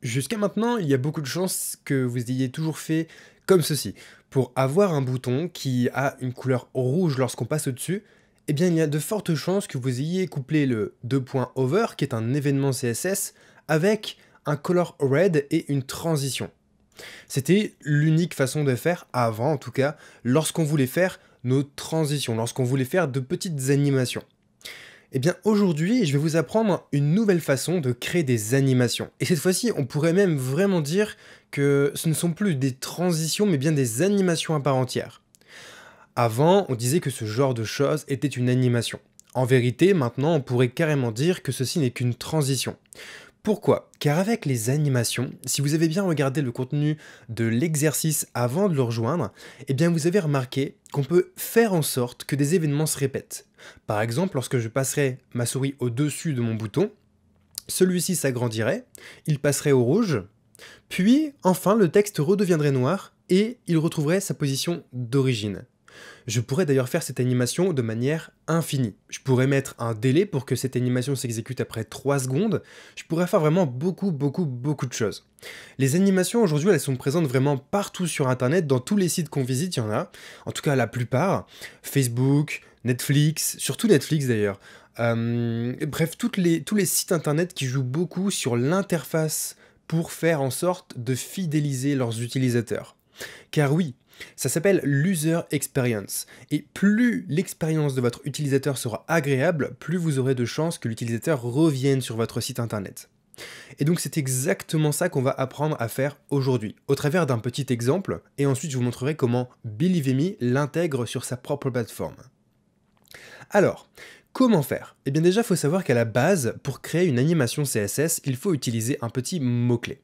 Jusqu'à maintenant, il y a beaucoup de chances que vous ayez toujours fait comme ceci. Pour avoir un bouton qui a une couleur rouge lorsqu'on passe au-dessus, eh bien il y a de fortes chances que vous ayez couplé le 2.over, qui est un événement CSS, avec un color red et une transition. C'était l'unique façon de faire, avant en tout cas, lorsqu'on voulait faire nos transitions, lorsqu'on voulait faire de petites animations. Eh bien aujourd'hui, je vais vous apprendre une nouvelle façon de créer des animations. Et cette fois-ci, on pourrait même vraiment dire que ce ne sont plus des transitions, mais bien des animations à part entière. Avant, on disait que ce genre de choses était une animation. En vérité, maintenant, on pourrait carrément dire que ceci n'est qu'une transition. Pourquoi? Car avec les animations, si vous avez bien regardé le contenu de l'exercice avant de le rejoindre, eh bien vous avez remarqué qu'on peut faire en sorte que des événements se répètent. Par exemple, lorsque je passerai ma souris au-dessus de mon bouton, celui-ci s'agrandirait, il passerait au rouge, puis enfin le texte redeviendrait noir et il retrouverait sa position d'origine. Je pourrais d'ailleurs faire cette animation de manière infinie. Je pourrais mettre un délai pour que cette animation s'exécute après 3 secondes. Je pourrais faire vraiment beaucoup de choses. Les animations aujourd'hui, elles sont présentes vraiment partout sur internet, dans tous les sites qu'on visite, il y en a. En tout cas, la plupart. Facebook, Netflix, surtout Netflix d'ailleurs. Bref, tous les sites internet qui jouent beaucoup sur l'interface pour faire en sorte de fidéliser leurs utilisateurs. Car oui, ça s'appelle l'user experience. Et plus l'expérience de votre utilisateur sera agréable, plus vous aurez de chances que l'utilisateur revienne sur votre site internet. Et donc c'est exactement ça qu'on va apprendre à faire aujourd'hui, au travers d'un petit exemple, et ensuite je vous montrerai comment Believe.me l'intègre sur sa propre plateforme. Alors, comment faire? Eh bien déjà, il faut savoir qu'à la base, pour créer une animation CSS, il faut utiliser un petit mot-clé.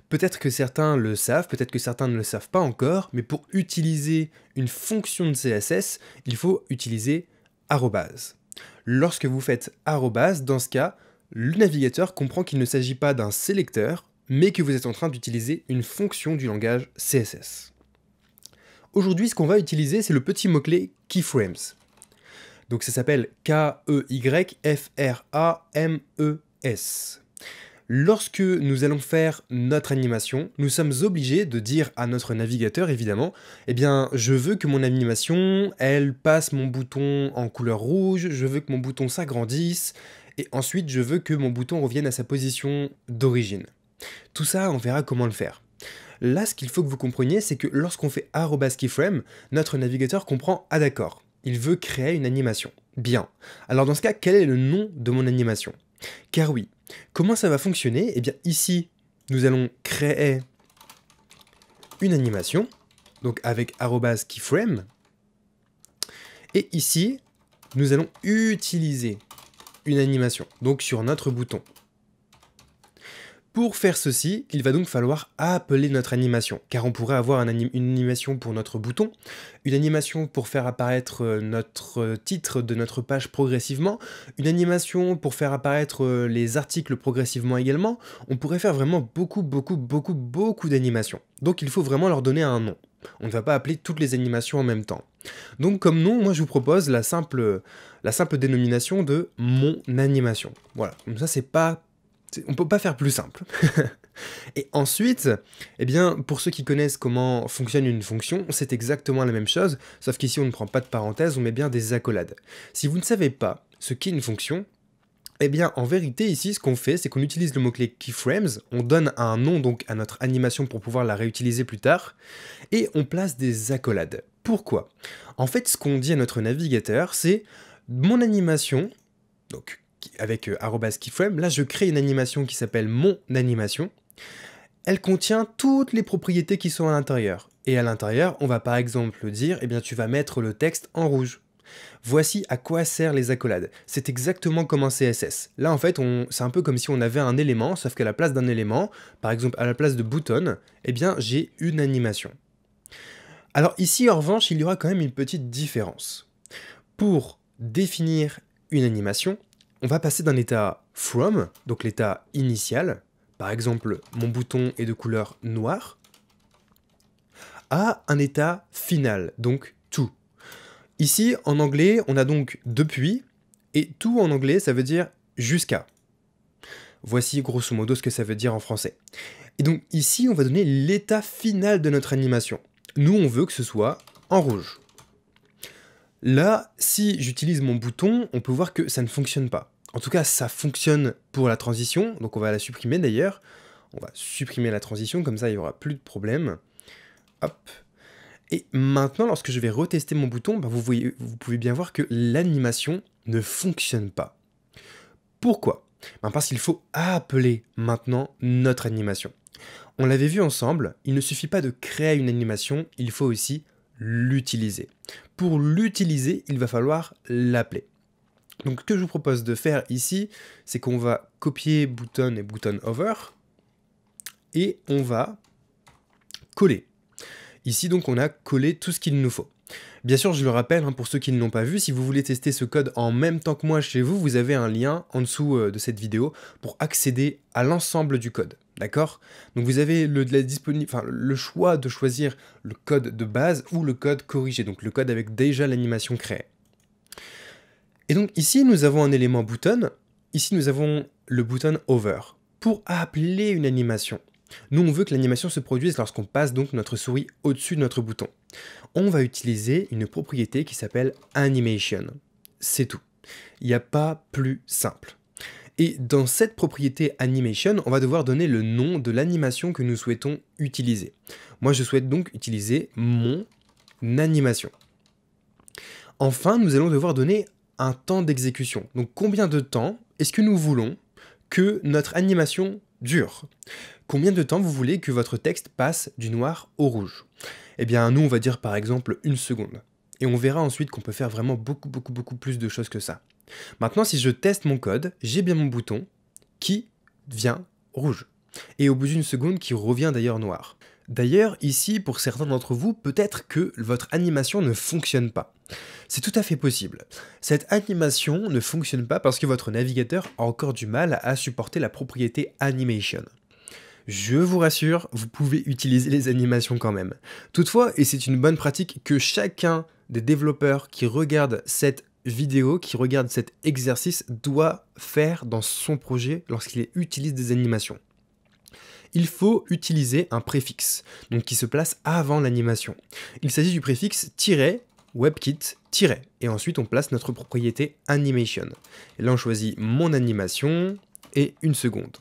Peut-être que certains le savent, peut-être que certains ne le savent pas encore, mais pour utiliser une fonction de CSS, il faut utiliser arrobase. Lorsque vous faites arrobase, dans ce cas, le navigateur comprend qu'il ne s'agit pas d'un sélecteur, mais que vous êtes en train d'utiliser une fonction du langage CSS. Aujourd'hui, ce qu'on va utiliser, c'est le petit mot-clé keyframes. Donc ça s'appelle Keyframes. Lorsque nous allons faire notre animation, nous sommes obligés de dire à notre navigateur, évidemment, eh bien, je veux que mon animation, elle passe mon bouton en couleur rouge, je veux que mon bouton s'agrandisse, et ensuite, je veux que mon bouton revienne à sa position d'origine. Tout ça, on verra comment le faire. Là, ce qu'il faut que vous compreniez, c'est que lorsqu'on fait @keyframe, notre navigateur comprend «Ah d'accord, il veut créer une animation». Bien. Alors dans ce cas, quel est le nom de mon animation? Car oui, comment ça va fonctionner? Eh bien ici, nous allons créer une animation, donc avec @keyframe, et ici, nous allons utiliser une animation, donc sur notre bouton. Pour faire ceci, il va donc falloir appeler notre animation, car on pourrait avoir une animation pour notre bouton, une animation pour faire apparaître notre titre de notre page progressivement, une animation pour faire apparaître les articles progressivement également. On pourrait faire vraiment beaucoup d'animations. Donc il faut vraiment leur donner un nom. On ne va pas appeler toutes les animations en même temps. Donc comme nom, moi je vous propose la simple dénomination de mon animation. Voilà, comme ça on peut pas faire plus simple. Et ensuite, eh bien, pour ceux qui connaissent comment fonctionne une fonction, c'est exactement la même chose, sauf qu'ici on ne prend pas de parenthèse, on met bien des accolades. Si vous ne savez pas ce qu'est une fonction, eh bien, en vérité, ici, ce qu'on fait, c'est qu'on utilise le mot-clé keyframes, on donne un nom donc à notre animation pour pouvoir la réutiliser plus tard, et on place des accolades. Pourquoi? En fait, ce qu'on dit à notre navigateur, c'est mon animation, donc avec @keyframe, là je crée une animation qui s'appelle mon animation. Elle contient toutes les propriétés qui sont à l'intérieur. Et à l'intérieur, on va par exemple dire, eh bien tu vas mettre le texte en rouge. Voici à quoi servent les accolades. C'est exactement comme un CSS. Là en fait, c'est un peu comme si on avait un élément, sauf qu'à la place d'un élément, par exemple à la place de button, eh bien j'ai une animation. Alors ici en revanche, il y aura quand même une petite différence. Pour définir une animation, on va passer d'un état from, donc l'état initial, par exemple mon bouton est de couleur noire, à un état final, donc to. Ici en anglais on a donc depuis, et to en anglais ça veut dire jusqu'à. Voici grosso modo ce que ça veut dire en français. Et donc ici, on va donner l'état final de notre animation. Nous, on veut que ce soit en rouge. Là, si j'utilise mon bouton, on peut voir que ça ne fonctionne pas. En tout cas, ça fonctionne pour la transition, donc on va la supprimer d'ailleurs. On va supprimer la transition, comme ça il n'y aura plus de problème. Hop. Et maintenant, lorsque je vais retester mon bouton, bah, vous pouvez bien voir que l'animation ne fonctionne pas. Pourquoi? Ben parce qu'il faut appeler maintenant notre animation. On l'avait vu ensemble, il ne suffit pas de créer une animation, il faut aussi l'utiliser. Pour l'utiliser, il va falloir l'appeler. Donc ce que je vous propose de faire ici, c'est qu'on va copier button et button over, et on va coller. Ici donc on a collé tout ce qu'il nous faut. Bien sûr, je le rappelle, hein, pour ceux qui ne l'ont pas vu, si vous voulez tester ce code en même temps que moi chez vous, vous avez un lien en dessous de cette vidéo pour accéder à l'ensemble du code. D'accord? Donc vous avez le choix de choisir le code de base ou le code corrigé, donc le code avec déjà l'animation créée. Et donc ici, nous avons un élément button, ici nous avons le button over. Pour appeler une animation, nous on veut que l'animation se produise lorsqu'on passe donc notre souris au-dessus de notre bouton. On va utiliser une propriété qui s'appelle animation. C'est tout. Il n'y a pas plus simple. Et dans cette propriété animation, on va devoir donner le nom de l'animation que nous souhaitons utiliser. Moi, je souhaite donc utiliser mon animation. Enfin, nous allons devoir donner un temps d'exécution. Donc, combien de temps est-ce que nous voulons que notre animation dure? Combien de temps vous voulez que votre texte passe du noir au rouge? Eh bien, nous, on va dire par exemple 1 seconde. Et on verra ensuite qu'on peut faire vraiment beaucoup plus de choses que ça. Maintenant, si je teste mon code, j'ai bien mon bouton qui devient rouge. Et au bout d'1 seconde, qui revient d'ailleurs noir. D'ailleurs, ici, pour certains d'entre vous, peut-être que votre animation ne fonctionne pas. C'est tout à fait possible. Cette animation ne fonctionne pas parce que votre navigateur a encore du mal à supporter la propriété animation. Je vous rassure, vous pouvez utiliser les animations quand même. Toutefois, et c'est une bonne pratique que chacun des développeurs qui regardent cette vidéo, qui regarde cet exercice, doit faire dans son projet lorsqu'il utilise des animations. Il faut utiliser un préfixe, donc qui se place avant l'animation. Il s'agit du préfixe -webkit-, et ensuite on place notre propriété animation. Et là on choisit mon animation et 1 seconde.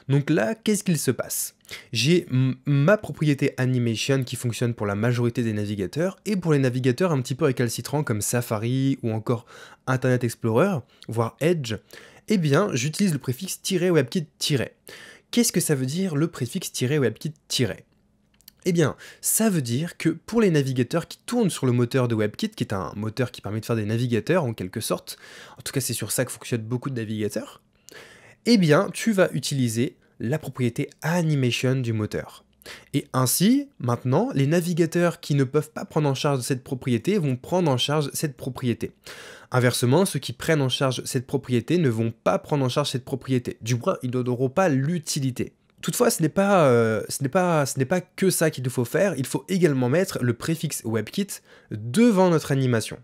Donc là, qu'est-ce qu'il se passe? J'ai ma propriété animation qui fonctionne pour la majorité des navigateurs, et pour les navigateurs un petit peu récalcitrants comme Safari ou encore Internet Explorer, voire Edge, eh bien j'utilise le préfixe -webkit-. Qu'est-ce que ça veut dire le préfixe -webkit-? Eh bien, ça veut dire que pour les navigateurs qui tournent sur le moteur de WebKit, qui est un moteur qui permet de faire des navigateurs en quelque sorte, en tout cas c'est sur ça que fonctionnent beaucoup de navigateurs, eh bien, tu vas utiliser la propriété animation du moteur. Et ainsi, maintenant, les navigateurs qui ne peuvent pas prendre en charge cette propriété vont prendre en charge cette propriété. Inversement, ceux qui prennent en charge cette propriété ne vont pas prendre en charge cette propriété. Du moins, ils n'auront pas l'utilité. Toutefois, ce n'est pas que ça qu'il faut faire, il faut également mettre le préfixe WebKit devant notre animation.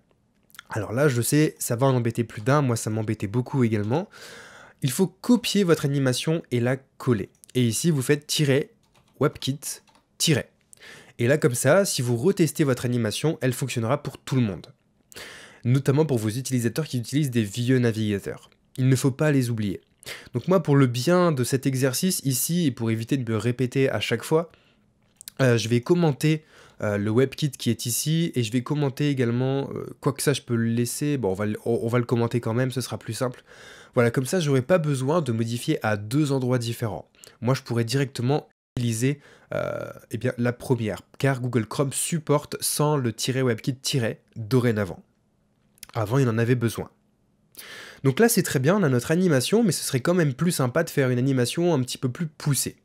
Alors là, je sais, ça va en embêter plus d'un, moi ça m'embêtait beaucoup également. Il faut copier votre animation et la coller. Et ici, vous faites -webkit-. Et là, comme ça, si vous retestez votre animation, elle fonctionnera pour tout le monde. Notamment pour vos utilisateurs qui utilisent des vieux navigateurs. Il ne faut pas les oublier. Donc moi, pour le bien de cet exercice ici, et pour éviter de me répéter à chaque fois, je vais commenter le WebKit qui est ici, et je vais commenter également, quoi que ça je peux le laisser, bon on va le commenter quand même, ce sera plus simple. Voilà, comme ça j'aurai pas besoin de modifier à 2 endroits différents. Moi je pourrais directement utiliser eh bien, la première, car Google Chrome supporte sans le -webkit- dorénavant. Avant il en avait besoin. Donc là c'est très bien, on a notre animation, mais ce serait quand même plus sympa de faire une animation un petit peu plus poussée.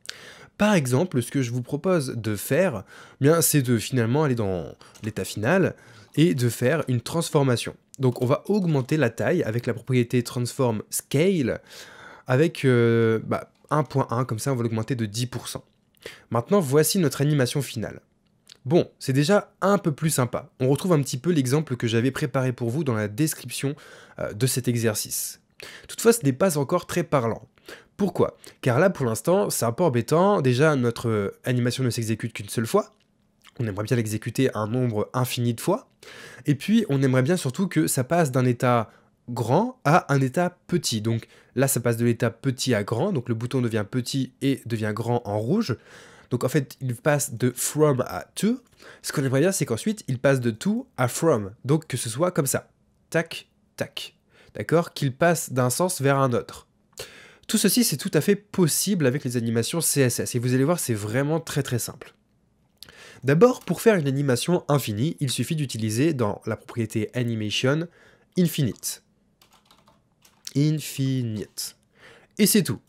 Par exemple, ce que je vous propose de faire, bien, c'est de finalement aller dans l'état final et de faire une transformation. Donc on va augmenter la taille avec la propriété transform scale avec 1.1, comme ça on va l'augmenter de 10%. Maintenant voici notre animation finale. Bon, c'est déjà un peu plus sympa. On retrouve un petit peu l'exemple que j'avais préparé pour vous dans la description de cet exercice. Toutefois, ce n'est pas encore très parlant. Pourquoi? Car là, pour l'instant, c'est un peu embêtant. Déjà, notre animation ne s'exécute qu'une seule fois. On aimerait bien l'exécuter un nombre infini de fois. Et puis, on aimerait bien surtout que ça passe d'un état grand à un état petit. Donc là, ça passe de l'état petit à grand. Donc le bouton devient petit et devient grand en rouge. Donc en fait, il passe de from à to. Ce qu'on aimerait bien, c'est qu'ensuite, il passe de to à from. Donc que ce soit comme ça. Tac, tac. D'accord? Qu'il passe d'un sens vers un autre. Tout ceci, c'est tout à fait possible avec les animations CSS. Et vous allez voir, c'est vraiment très très simple. D'abord, pour faire une animation infinie, il suffit d'utiliser dans la propriété Animation Infinite. Infinite. Et c'est tout.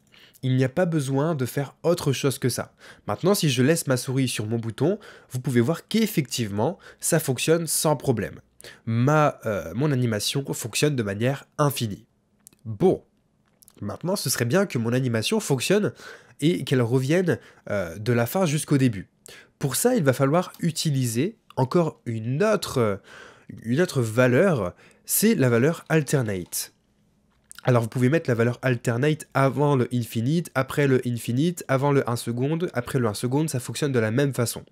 Il n'y a pas besoin de faire autre chose que ça. Maintenant, si je laisse ma souris sur mon bouton, vous pouvez voir qu'effectivement, ça fonctionne sans problème. Mon animation fonctionne de manière infinie. Bon, maintenant, ce serait bien que mon animation fonctionne et qu'elle revienne de la fin jusqu'au début. Pour ça, il va falloir utiliser encore une autre valeur, c'est la valeur alternate. Alors vous pouvez mettre la valeur alternate avant le infinite, après le infinite, avant le 1 seconde, après le 1 seconde, ça fonctionne de la même façon.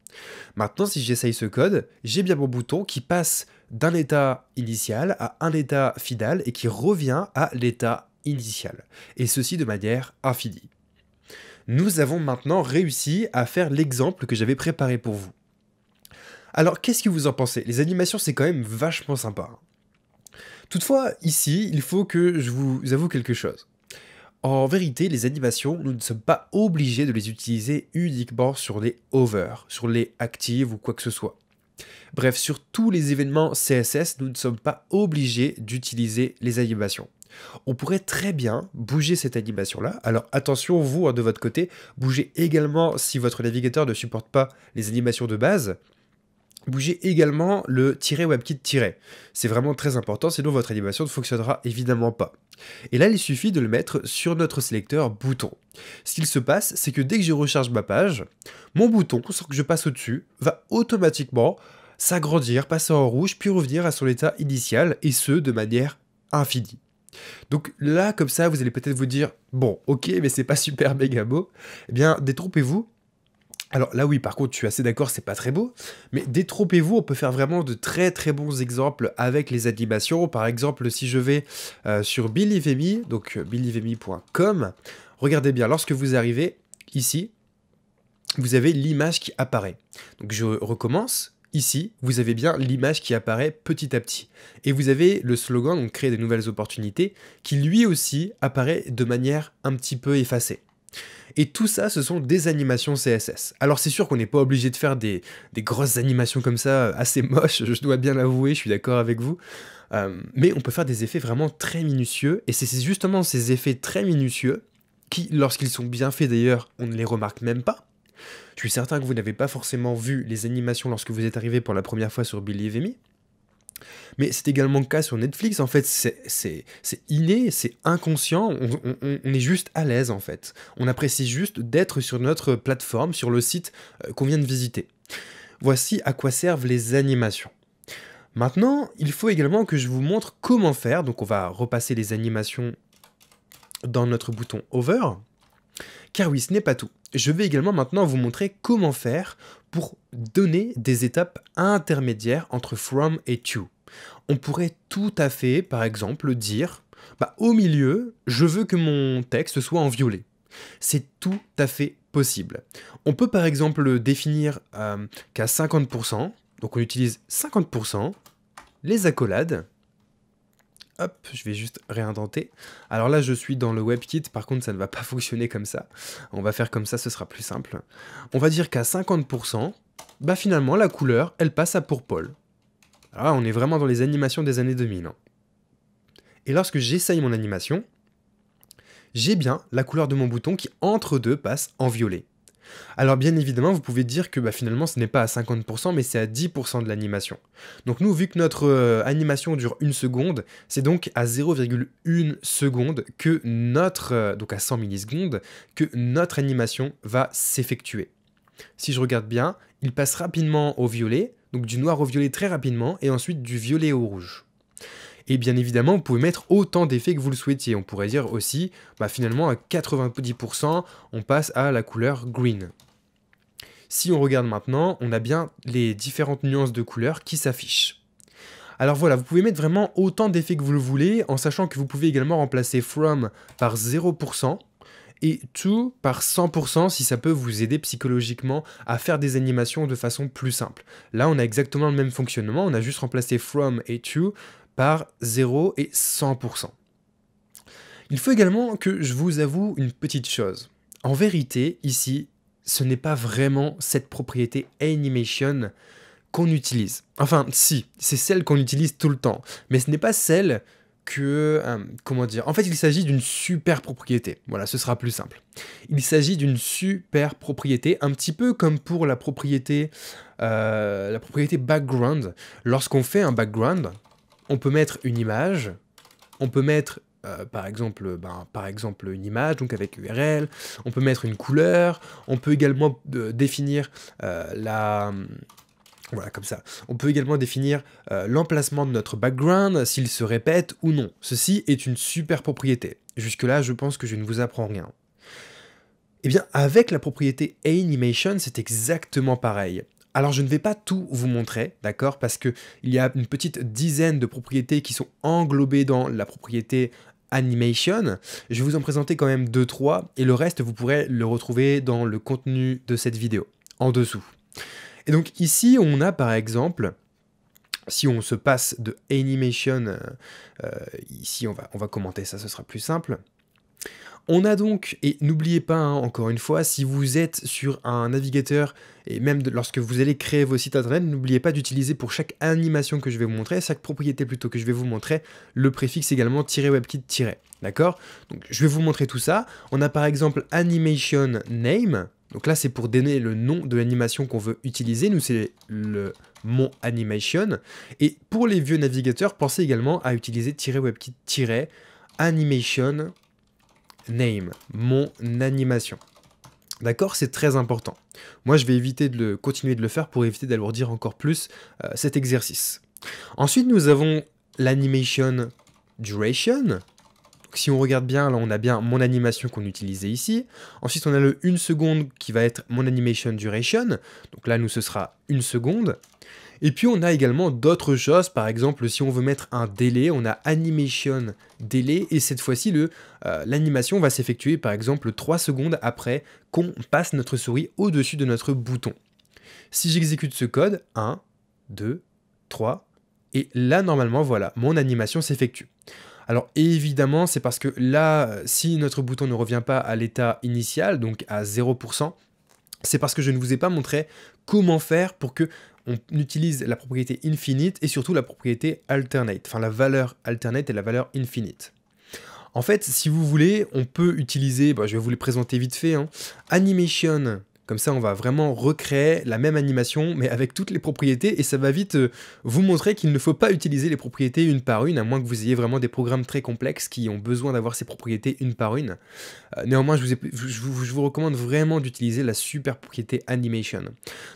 Maintenant, si j'essaye ce code, j'ai bien mon bouton qui passe d'un état initial à un état final et qui revient à l'état initial. Et ceci de manière infinie. Nous avons maintenant réussi à faire l'exemple que j'avais préparé pour vous. Alors, qu'est-ce que vous en pensez? Les animations, c'est quand même vachement sympa. Toutefois, ici, il faut que je vous avoue quelque chose. En vérité, les animations, nous ne sommes pas obligés de les utiliser uniquement sur les hover, sur les actives ou quoi que ce soit. Bref, sur tous les événements CSS, nous ne sommes pas obligés d'utiliser les animations. On pourrait très bien bouger cette animation-là. Alors attention, vous, de votre côté, bougez également si votre navigateur ne supporte pas les animations de base. Bougez également le -WebKit-. C'est vraiment très important, sinon votre animation ne fonctionnera évidemment pas. Et là, il suffit de le mettre sur notre sélecteur bouton. Ce qu'il se passe, c'est que dès que je recharge ma page, mon bouton, sans que je passe au-dessus, va automatiquement s'agrandir, passer en rouge, puis revenir à son état initial, et ce, de manière infinie. Donc là, comme ça, vous allez peut-être vous dire, bon, ok, mais c'est pas super méga beau. Eh bien, détrompez-vous. Alors là, oui, par contre, je suis assez d'accord, c'est pas très beau, mais détrompez-vous, on peut faire vraiment de très très bons exemples avec les animations. Par exemple, si je vais sur Believeme, donc believeme.com, regardez bien, lorsque vous arrivez ici, vous avez l'image qui apparaît. Donc je recommence. Ici, vous avez bien l'image qui apparaît petit à petit. Et vous avez le slogan, donc créer des nouvelles opportunités, qui lui aussi apparaît de manière un petit peu effacée. Et tout ça, ce sont des animations CSS. Alors c'est sûr qu'on n'est pas obligé de faire des grosses animations comme ça, assez moches, je dois bien l'avouer, je suis d'accord avec vous. Mais on peut faire des effets vraiment très minutieux, et c'est justement ces effets très minutieux qui, lorsqu'ils sont bien faits d'ailleurs, on ne les remarque même pas. Je suis certain que vous n'avez pas forcément vu les animations lorsque vous êtes arrivé pour la première fois sur Believeme. Mais c'est également le cas sur Netflix, en fait, c'est inné, c'est inconscient, on est juste à l'aise en fait. On apprécie juste d'être sur notre plateforme, sur le site qu'on vient de visiter. Voici à quoi servent les animations. Maintenant, il faut également que je vous montre comment faire, donc on va repasser les animations dans notre bouton Over. Car oui, ce n'est pas tout. Je vais également maintenant vous montrer comment faire pour donner des étapes intermédiaires entre from et to. On pourrait tout à fait, par exemple, dire au milieu, je veux que mon texte soit en violet. C'est tout à fait possible. On peut par exemple définir qu'à 50%, donc on utilise 50%, les accolades. Hop, je vais juste réindenter. Alors là, je suis dans le WebKit, par contre, ça ne va pas fonctionner comme ça. On va faire comme ça, ce sera plus simple. On va dire qu'à 50%, finalement, la couleur, elle passe à purple. Alors là, on est vraiment dans les animations des années 2000. Et lorsque j'essaye mon animation, j'ai bien la couleur de mon bouton qui, entre deux, passe en violet. Alors bien évidemment, vous pouvez dire que finalement ce n'est pas à 50%, mais c'est à 10% de l'animation. Donc nous, vu que notre animation dure 1 seconde, c'est donc à 0,1 seconde que notre, donc à 100 millisecondes, que notre animation va s'effectuer. Si je regarde bien, il passe rapidement au violet, donc du noir au violet très rapidement, et ensuite du violet au rouge. Et bien évidemment, vous pouvez mettre autant d'effets que vous le souhaitiez. On pourrait dire aussi, finalement à 90%, on passe à la couleur green. Si on regarde maintenant, on a bien les différentes nuances de couleurs qui s'affichent. Alors voilà, vous pouvez mettre vraiment autant d'effets que vous le voulez, en sachant que vous pouvez également remplacer from par 0% et to par 100% si ça peut vous aider psychologiquement à faire des animations de façon plus simple. Là, on a exactement le même fonctionnement, on a juste remplacé from et to par 0 et 100%. Il faut également que je vous avoue une petite chose. En vérité, ici, ce n'est pas vraiment cette propriété animation qu'on utilise. Enfin, si, c'est celle qu'on utilise tout le temps, mais ce n'est pas celle que... comment dire? En fait, il s'agit d'une super propriété. Voilà, ce sera plus simple. Il s'agit d'une super propriété, un petit peu comme pour la propriété background. Lorsqu'on fait un background, on peut mettre une image, on peut mettre par exemple une image, donc avec URL, on peut mettre une couleur, on peut également définir voilà, comme ça. On peut également définir l'emplacement de notre background, s'il se répète ou non. Ceci est une super propriété. Jusque-là, je pense que je ne vous apprends rien. Eh bien, avec la propriété Animation, c'est exactement pareil. Alors, je ne vais pas tout vous montrer, d'accord, parce qu'il y a une petite dizaine de propriétés qui sont englobées dans la propriété Animation. Je vais vous en présenter quand même 2-3, et le reste, vous pourrez le retrouver dans le contenu de cette vidéo, en dessous. Et donc ici, on a par exemple, si on se passe de Animation, ici on va commenter ça, ce sera plus simple. On a donc, et n'oubliez pas, encore une fois, si vous êtes sur un navigateur, et même lorsque vous allez créer vos sites internet, n'oubliez pas d'utiliser pour chaque animation que je vais vous montrer, chaque propriété plutôt que je vais vous montrer, le préfixe également -webkit-. D'accord? Donc je vais vous montrer tout ça. On a par exemple Animation Name. Donc là, c'est pour donner le nom de l'animation qu'on veut utiliser. Nous, c'est le mon animation. Et pour les vieux navigateurs, pensez également à utiliser -webkit-animation name, mon animation. D'accord? C'est très important. Moi, je vais éviter de continuer de le faire pour éviter d'alourdir encore plus cet exercice. Ensuite, nous avons l'animation duration. Si on regarde bien, là on a bien mon animation qu'on utilisait ici. Ensuite on a le 1 seconde qui va être mon animation duration. Donc là nous ce sera 1 seconde. Et puis on a également d'autres choses, par exemple si on veut mettre un délai, on a animation delay et cette fois-ci l'animation va s'effectuer par exemple 3 secondes après qu'on passe notre souris au-dessus de notre bouton. Si j'exécute ce code, 1, 2, 3, et là normalement voilà, mon animation s'effectue. Alors évidemment, c'est parce que là, si notre bouton ne revient pas à l'état initial, donc à 0%, c'est parce que je ne vous ai pas montré comment faire pour que on utilise la propriété infinite et surtout la propriété alternate, enfin la valeur alternate et la valeur infinite. En fait, si vous voulez, on peut utiliser, je vais vous les présenter vite fait, animation. Comme ça, on va vraiment recréer la même animation, mais avec toutes les propriétés, et ça va vite vous montrer qu'il ne faut pas utiliser les propriétés une par une, à moins que vous ayez vraiment des programmes très complexes qui ont besoin d'avoir ces propriétés une par une. Néanmoins, je vous recommande vraiment d'utiliser la super propriété animation.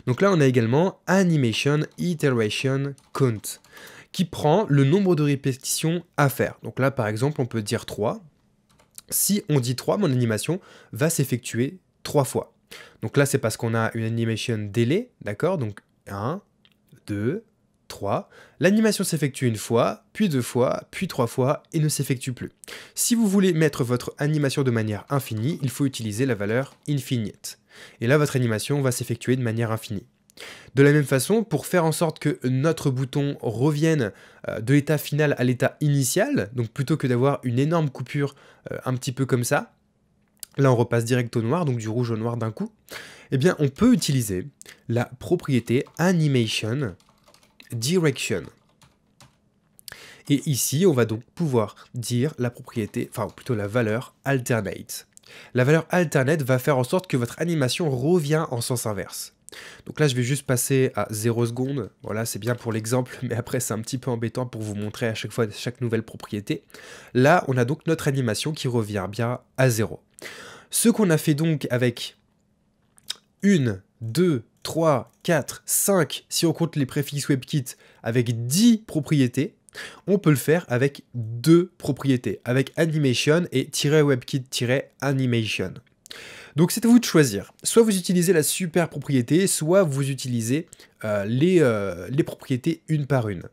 Donc là, on a également animation iteration count, qui prend le nombre de répétitions à faire. Donc là, par exemple, on peut dire 3. Si on dit 3, mon animation va s'effectuer 3 fois. Donc là, c'est parce qu'on a une animation delay, d'accord? Donc 1, 2, 3. L'animation s'effectue une fois, puis 2 fois, puis 3 fois, et ne s'effectue plus. Si vous voulez mettre votre animation de manière infinie, il faut utiliser la valeur infinite. Et là, votre animation va s'effectuer de manière infinie. De la même façon, pour faire en sorte que notre bouton revienne de l'état final à l'état initial, donc plutôt que d'avoir une énorme coupure un petit peu comme ça, là on repasse direct au noir, donc du rouge au noir d'un coup, eh bien on peut utiliser la propriété animation direction. Et ici, on va donc pouvoir dire la propriété, enfin plutôt la valeur alternate. La valeur alternate va faire en sorte que votre animation revient en sens inverse. Donc là, je vais juste passer à 0 secondes. Voilà, c'est bien pour l'exemple, mais après, c'est un petit peu embêtant pour vous montrer à chaque fois chaque nouvelle propriété. Là, on a donc notre animation qui revient bien à 0. Ce qu'on a fait donc avec 1, 2, 3, 4, 5, si on compte les préfixes WebKit, avec 10 propriétés, On peut le faire avec deux propriétés, avec animation et -webkit-animation. Donc c'est à vous de choisir. Soit vous utilisez la super propriété, soit vous utilisez les propriétés une par une.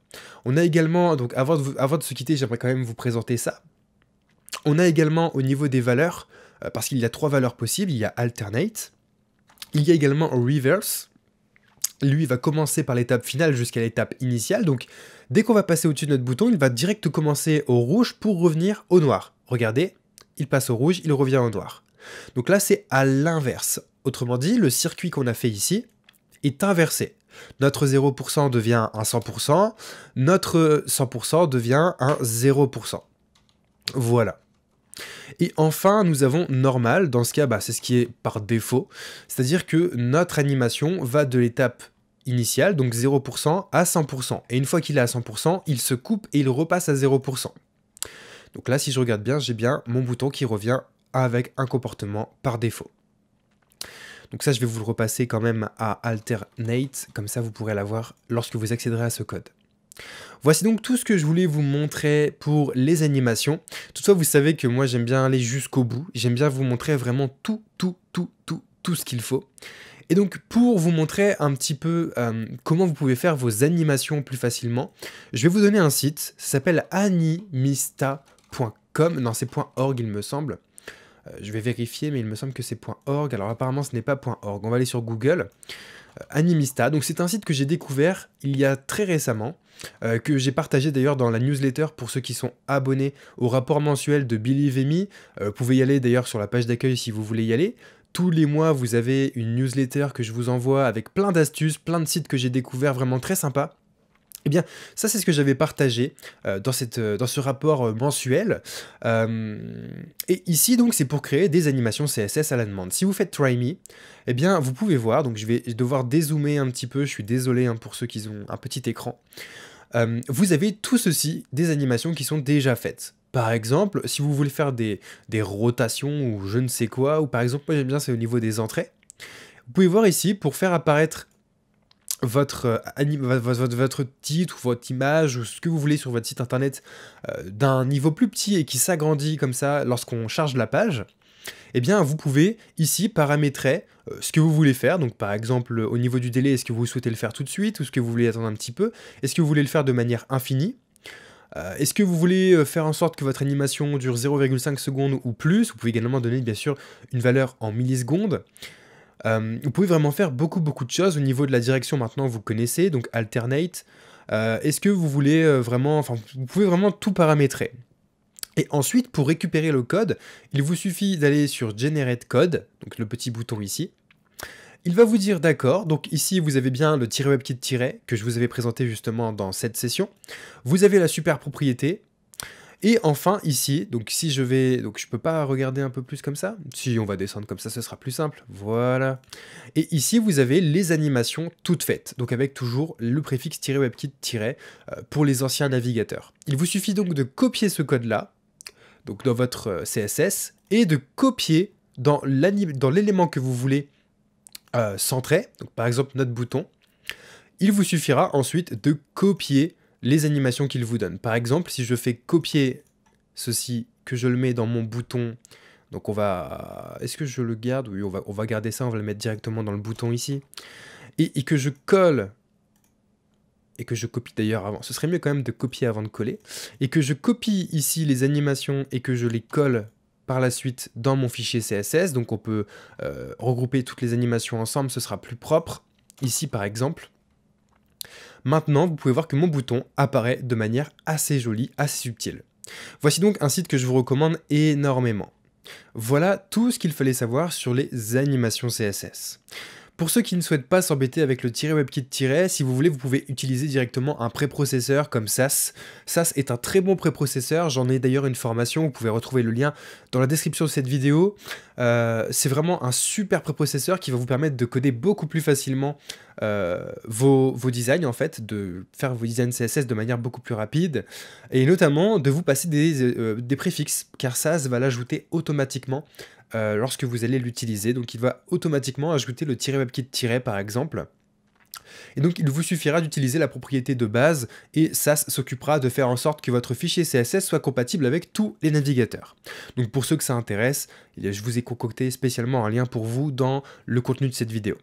On a également, donc avant de se quitter, j'aimerais quand même vous présenter ça. On a également au niveau des valeurs, parce qu'il y a trois valeurs possibles, il y a alternate, il y a également reverse. Lui va commencer par l'étape finale jusqu'à l'étape initiale, donc dès qu'on va passer au-dessus de notre bouton, il va direct commencer au rouge pour revenir au noir. Regardez, il passe au rouge, il revient au noir. Donc là, c'est à l'inverse. Autrement dit, le circuit qu'on a fait ici est inversé. Notre 0% devient un 100%, notre 100% devient un 0%. Voilà. Et enfin, nous avons normal. Dans ce cas, c'est ce qui est par défaut. C'est-à-dire que notre animation va de l'étape initiale, donc 0%, à 100%. Et une fois qu'il est à 100%, il se coupe et il repasse à 0%. Donc là, si je regarde bien, j'ai bien mon bouton qui revient avec un comportement par défaut. Donc ça, je vais vous le repasser quand même à alternate, comme ça vous pourrez l'avoir lorsque vous accéderez à ce code. Voici donc tout ce que je voulais vous montrer pour les animations. Toutefois, vous savez que moi, j'aime bien aller jusqu'au bout. J'aime bien vous montrer vraiment tout ce qu'il faut. Et donc, pour vous montrer un petit peu comment vous pouvez faire vos animations plus facilement, je vais vous donner un site. Ça s'appelle animista.com. Non, c'est .org, il me semble. Je vais vérifier, mais il me semble que c'est .org. Alors apparemment, ce n'est pas .org. On va aller sur Google. Animista. Donc c'est un site que j'ai découvert il y a très récemment, que j'ai partagé d'ailleurs dans la newsletter pour ceux qui sont abonnés au rapport mensuel de Believe Me. Vous pouvez y aller d'ailleurs sur la page d'accueil si vous voulez y aller. Tous les mois, vous avez une newsletter que je vous envoie avec plein d'astuces, plein de sites que j'ai découverts vraiment très sympas. Eh bien, ça c'est ce que j'avais partagé dans ce rapport mensuel. Et ici, donc, c'est pour créer des animations CSS à la demande. Si vous faites Try Me, eh bien, vous pouvez voir, donc je vais devoir dézoomer un petit peu, je suis désolé pour ceux qui ont un petit écran. Vous avez tout ceci, des animations qui sont déjà faites. Par exemple, si vous voulez faire des rotations ou je ne sais quoi, ou par exemple, moi j'aime bien, c'est au niveau des entrées. Vous pouvez voir ici, pour faire apparaître votre titre ou votre image ou ce que vous voulez sur votre site internet d'un niveau plus petit et qui s'agrandit comme ça lorsqu'on charge la page, eh bien vous pouvez ici paramétrer ce que vous voulez faire. Donc par exemple au niveau du délai, est-ce que vous souhaitez le faire tout de suite ou est-ce que vous voulez attendre un petit peu? Est-ce que vous voulez le faire de manière infinie? Est-ce que vous voulez faire en sorte que votre animation dure 0,5 secondes ou plus? Vous pouvez également donner bien sûr une valeur en millisecondes. Vous pouvez vraiment faire beaucoup de choses. Au niveau de la direction maintenant vous connaissez, donc alternate. Est-ce que vous voulez vraiment, enfin vous pouvez vraiment tout paramétrer. Et ensuite pour récupérer le code, il vous suffit d'aller sur Generate Code, donc le petit bouton ici. Il va vous dire d'accord, donc ici vous avez bien le -webkit- que je vous avais présenté justement dans cette session. Vous avez la super propriété. Et enfin ici, donc si je vais, donc je peux pas regarder un peu plus comme ça. Si on va descendre comme ça, ce sera plus simple. Voilà. Et ici vous avez les animations toutes faites, donc avec toujours le préfixe -webkit- pour les anciens navigateurs. Il vous suffit donc de copier ce code-là, donc dans votre CSS, et de copier dans l'élément que vous voulez centrer. Donc par exemple notre bouton. Il vous suffira ensuite de copier les animations qu'il vous donne. Par exemple, si je fais copier ceci, que je le mets dans mon bouton, donc on va... Est-ce que je le garde? Oui, on va garder ça, on va le mettre directement dans le bouton ici. Et que je colle, et que je copie d'ailleurs avant, ce serait mieux quand même de copier avant de coller, et que je copie ici les animations et que je les colle par la suite dans mon fichier CSS, donc on peut regrouper toutes les animations ensemble, ce sera plus propre. Ici par exemple, maintenant, vous pouvez voir que mon bouton apparaît de manière assez jolie, assez subtile. Voici donc un site que je vous recommande énormément. Voilà tout ce qu'il fallait savoir sur les animations CSS. Pour ceux qui ne souhaitent pas s'embêter avec le -webkit-, si vous voulez, vous pouvez utiliser directement un préprocesseur comme SAS. SAS est un très bon préprocesseur, j'en ai d'ailleurs une formation, vous pouvez retrouver le lien dans la description de cette vidéo. C'est vraiment un super préprocesseur qui va vous permettre de coder beaucoup plus facilement vos designs, en fait, de faire vos designs CSS de manière beaucoup plus rapide, et notamment de vous passer des préfixes, car SAS va l'ajouter automatiquement lorsque vous allez l'utiliser. Donc il va automatiquement ajouter le -webkit- par exemple. Et donc il vous suffira d'utiliser la propriété de base et SAS s'occupera de faire en sorte que votre fichier CSS soit compatible avec tous les navigateurs. Donc pour ceux que ça intéresse, je vous ai concocté spécialement un lien pour vous dans le contenu de cette vidéo.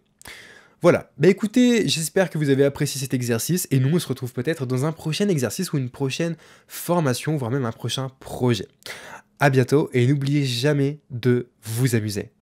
Voilà, bah écoutez, j'espère que vous avez apprécié cet exercice et nous on se retrouve peut-être dans un prochain exercice ou une prochaine formation, voire même un prochain projet. À bientôt et n'oubliez jamais de vous amuser.